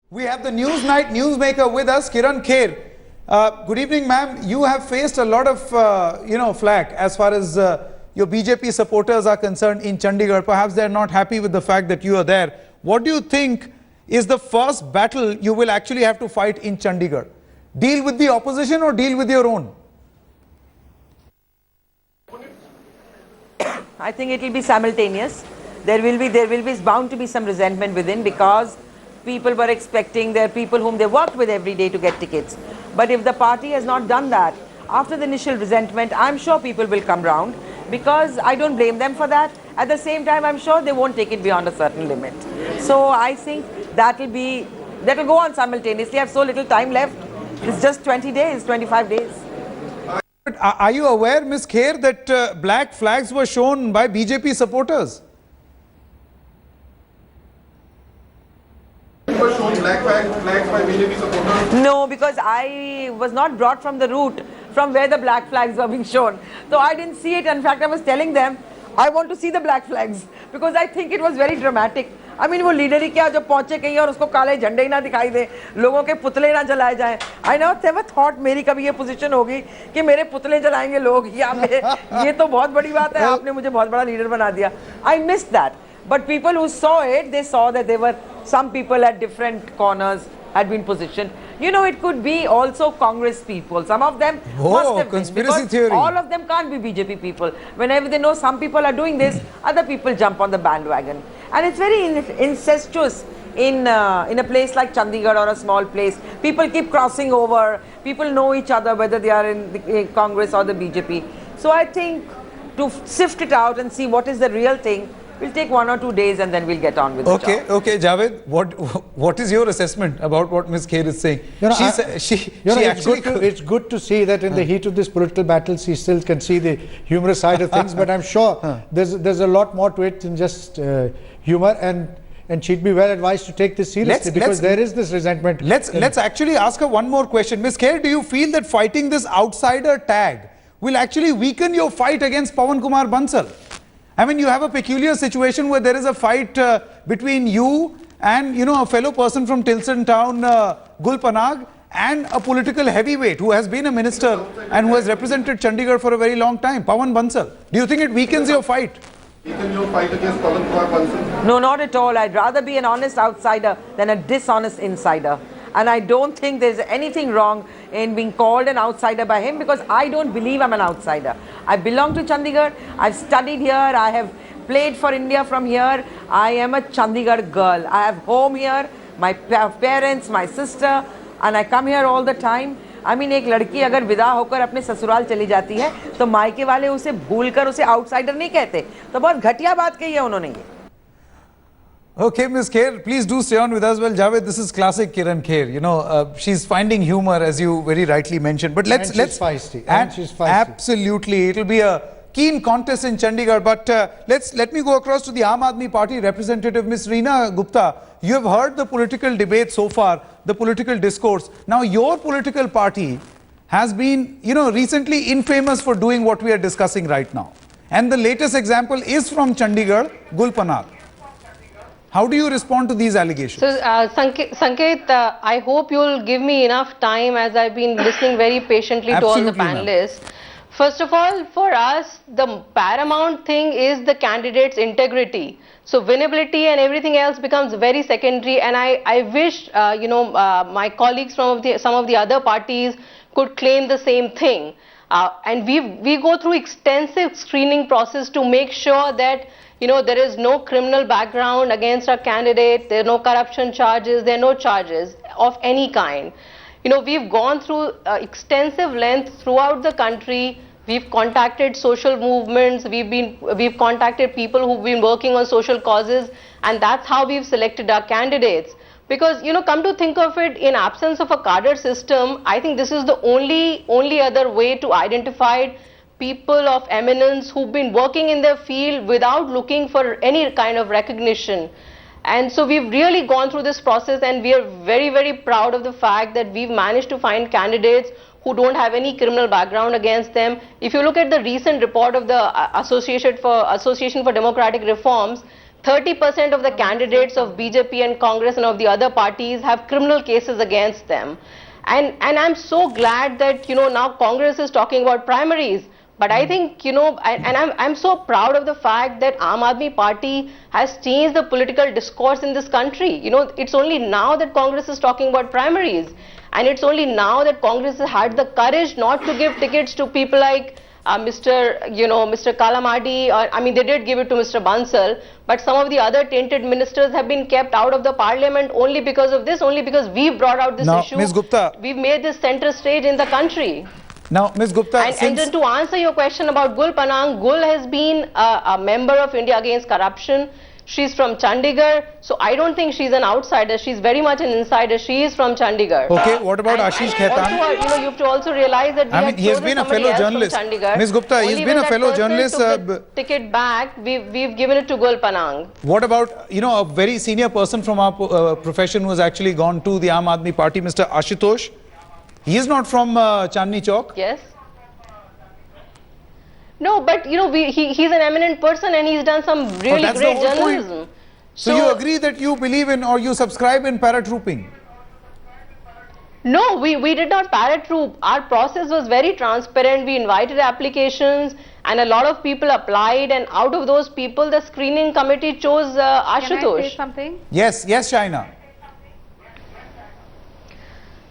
We have the Newsnight newsmaker with us, Kirron Kher. Good evening, ma'am. You have faced a lot of, flack as far as your BJP supporters are concerned in Chandigarh. Perhaps they're not happy with the fact that you are there. What do you think is the first battle you will actually have to fight in Chandigarh? Deal with the opposition or deal with your own? I think it will be simultaneous. There will be bound to be some resentment within, because people were expecting their people whom they worked with every day to get tickets. But if the party has not done that, after the initial resentment, I'm sure people will come round, because I don't blame them for that. At the same time, I'm sure they won't take it beyond a certain limit. So I think that will go on simultaneously. I have so little time left. It's just 20 days, 25 days. Are you aware, Ms. Kher, that black flags were shown by BJP supporters? Were shown black flags by BJP supporters? No, because I was not brought from the route from where the black flags were being shown. So I didn't see it. In fact, I was telling them, I want to see the black flags, because I think it was very dramatic. I mean, वो leader ही क्या जब पहुंचे कहीं और उसको काले झंडे ही ना दिखाई दे, लोगों के पुतले ना जलाए जाएं. I never thought मेरी कभी ये पोजीशन होगी कि मेरे पुतले जलाएंगे लोग या ये तो बहुत बड़ी बात है. आपने मुझे बहुत बड़ा लीडर बना दिया. I missed that. But people who saw it, they saw that there were some people at different corners had been positioned. You know, it could be also Congress people. Some of them must have conspiracy been, theory. All of them can't be BJP people. Whenever they know some people are doing this, other people jump on the bandwagon. And it's very incestuous in a place like Chandigarh or a small place. People keep crossing over. People know each other, whether they are in the Congress or the BJP. So I think to sift it out and see what is the real thing, we'll take 1 or 2 days and then we'll get on with the job. Okay, Javed, what is your assessment about what Ms. Kher is saying? It's good to see that in the heat of this political battle, she still can see the humorous side of things, but I'm sure there's a lot more to it than just humor, and she'd be well advised to take this seriously, because there is this resentment. Let's actually ask her one more question. Ms. Kher, do you feel that fighting this outsider tag will actually weaken your fight against Pawan Kumar Bansal? I mean, you have a peculiar situation where there is a fight between you and, a fellow person from Tilson town, Gul Panag, and a political heavyweight who has been a minister and who has represented Chandigarh for a very long time, Pawan Bansal. Do you think it weakens your fight? Weaken your fight against Pawan Kumar Bansal? No, not at all. I'd rather be an honest outsider than a dishonest insider. And I don't think there's anything wrong in being called an outsider by him, because I don't believe I'm an outsider. I belong to Chandigarh. I've studied here. I have played for India from here. I am a Chandigarh girl. I have home here, my parents, my sister, and I come here all the time. I mean, एक लड़की अगर विदा होकर अपने ससुराल चली जाती है तो मायके वाले उसे भूलकर उसे आउटसाइडर नहीं कहते. तो बहुत घटिया बात कही है उन्होंने ये. Okay, Ms. Kher, please do stay on with us. Well, Javed, this is classic Kirron Kher. She's finding humor, as you very rightly mentioned. But let's she's feisty. Absolutely, it'll be a keen contest in Chandigarh. But let me go across to the Aam Aadmi Party representative, Ms. Reena Gupta. You have heard the political debate so far, the political discourse. Now, your political party has been, recently infamous for doing what we are discussing right now. And the latest example is from Chandigarh, Gul Panag. How do you respond to these allegations? So, Sanket, I hope you'll give me enough time, as I've been listening very patiently to all the panelists. First of all, for us, the paramount thing is the candidate's integrity. So, winnability and everything else becomes very secondary. And I wish, my colleagues from some of the other parties could claim the same thing. And we go through extensive screening process to make sure that there is no criminal background against our candidate, there are no corruption charges, there are no charges of any kind. We've gone through extensive length throughout the country. We've contacted social movements, we've contacted people who've been working on social causes, and that's how we've selected our candidates. Because, come to think of it, in absence of a cadre system, I think this is the only other way to identify people of eminence who've been working in their field without looking for any kind of recognition. And so we've really gone through this process, and we are very, very proud of the fact that we've managed to find candidates who don't have any criminal background against them. If you look at the recent report of the Association for Democratic Reforms, 30% of the candidates of BJP and Congress and of the other parties have criminal cases against them. And I'm so glad that, now Congress is talking about primaries. But I think, I'm so proud of the fact that Aam Aadmi Party has changed the political discourse in this country. It's only now that Congress is talking about primaries. And it's only now that Congress has had the courage not to give tickets to people like Mr. Kalamadi, they did give it to Mr. Bansal, but some of the other tainted ministers have been kept out of the parliament only because of this, only because we've brought out this issue. Ms. Gupta, we've made this center stage in the country. Now, Ms. Gupta, and then to answer your question about Gul Panang, Gul has been a member of India Against Corruption. She's from Chandigarh, so I don't think she's an outsider. She's very much an insider. She is from Chandigarh. Okay, what about Ashish Khaitan? Also, you have to also realize that he has been a fellow journalist. Ms. Gupta, he's been a fellow journalist. Ticket back, we've given it to Gul Panang. What about, a very senior person from our profession who has actually gone to the Aam Aadmi Party, Mr. Ashutosh? He is not from Chandni Chowk. Yes. No, but he's an eminent person and he's done some really great journalism. So you agree that you believe in or you subscribe in paratrooping? No, we did not paratroop. Our process was very transparent. We invited applications and a lot of people applied, and out of those people the screening committee chose Ashutosh. Can I say something? Yes, Shaina.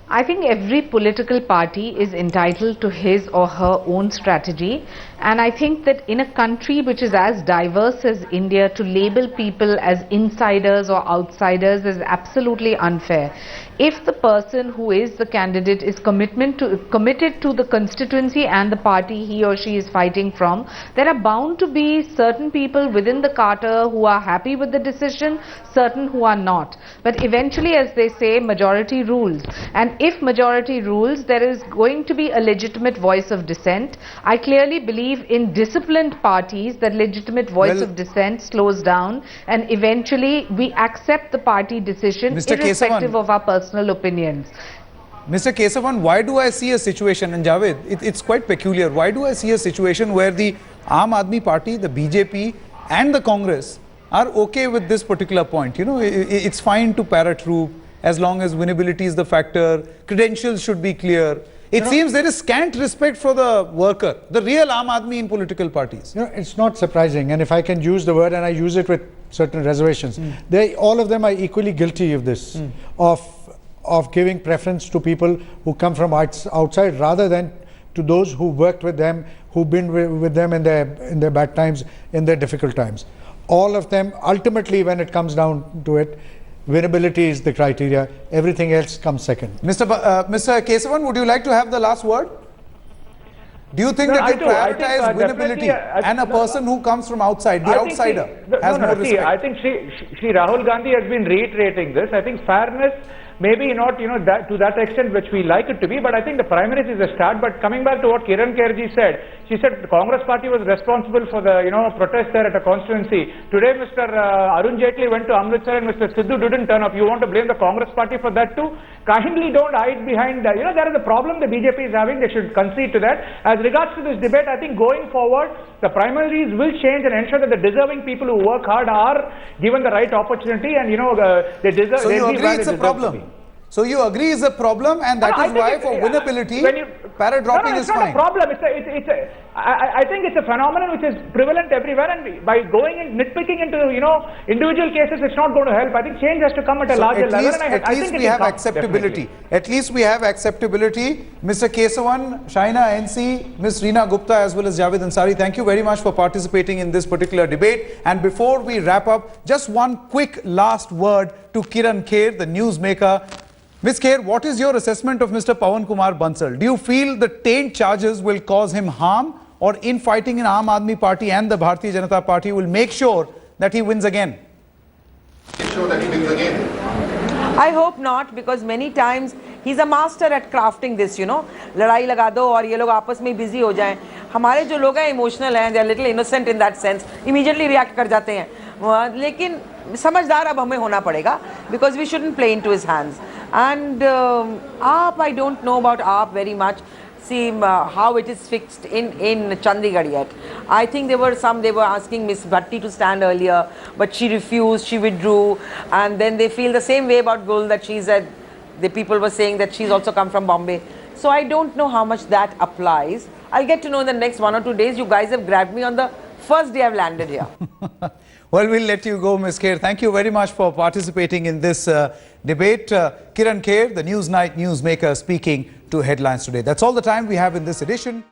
I think every political party is entitled to his or her own strategy, and I think that in a country which is as diverse as India, to label people as insiders or outsiders is absolutely unfair. If the person who is the candidate is committed to the constituency and the party he or she is fighting from, there are bound to be certain people within the Carter who are happy with the decision, certain who are not. But eventually, as they say, majority rules. And if majority rules, there is going to be a legitimate voice of dissent. I clearly believe in disciplined parties that legitimate voice of dissent slows down, and eventually we accept the party decision irrespective of our personal opinions. Mr. Kesavan, why do I see a situation, and Javed, it's quite peculiar, why do I see a situation where the Aam Aadmi Party, the BJP and the Congress are okay with this particular point? It's fine to paratroop as long as winnability is the factor, credentials should be clear. It seems there is scant respect for the worker, the real Aam Aadmi in political parties. It's not surprising, and if I can use the word, and I use it with certain reservations, all of them are equally guilty of this, of giving preference to people who come from outside rather than to those who worked with them, who've been with them in their bad times, in their difficult times. All of them, ultimately, when it comes down to it, winnability is the criteria. Everything else comes second. Mr. Kesavan, would you like to have the last word? Do you think that they prioritize winnability and a person who comes from outside, the outsider, has more respect? I think Shri Rahul Gandhi has been reiterating this. I think fairness, maybe not to that extent which we like it to be, but I think the primaries is a start. But coming back to what Kirron Kher ji said, she said the Congress party was responsible for the protest there at a constituency. Today Mr. Arun Jaitley went to Amritsar and Mr. Sidhu didn't turn up. You want to blame the Congress party for that too? Kindly don't hide behind that. There is a problem the BJP is having. They should concede to that. As regards to this debate, I think going forward, the primaries will change and ensure that the deserving people who work hard are given the right opportunity, and they deserve. So you agree it's a problem? So you agree it's a problem, and that is why for winnability, paradropping is fine. It's not a problem. I think it's a phenomenon which is prevalent everywhere, and by going and nitpicking into individual cases, it's not going to help. I think change has to come at a larger level. At least we have acceptability. At least we have acceptability. Mr. Kesavan, Shaina NC, Ms. Reena Gupta, as well as Javed Ansari, thank you very much for participating in this particular debate. And before we wrap up, just one quick last word to Kirron Kher, the newsmaker. Ms. Kher, what is your assessment of Mr. Pawan Kumar Bansal? Do you feel the taint charges will cause him harm, or infighting in Aam Aadmi Party and the Bharatiya Janata Party will make sure that he wins again? Make sure that he wins again. I hope not, because many times he's a master at crafting this, लड़ाई लगा दो और ये लोग आपस में busy हो जाएं. हमारे जो लोग हैं emotional हैं, they're a little innocent in that sense, immediately react कर जाते हैं. लेकिन समझदार अब हमें होना पड़ेगा, because we shouldn't play into his hands. And AAP, I don't know about AAP very much. see how it is fixed in Chandigarh yet. I think they were asking Miss Bhatti to stand earlier, but she refused, she withdrew, and then they feel the same way about Gul, that she said, the people were saying that she's also come from Bombay. So I don't know how much that applies. I'll get to know in the next 1 or 2 days. You guys have grabbed me on the first day I've landed here. Well, we'll let you go, Ms. Kher. Thank you very much for participating in this debate. Kirron Kher, the Newsnight newsmaker, speaking to Headlines Today. That's all the time we have in this edition.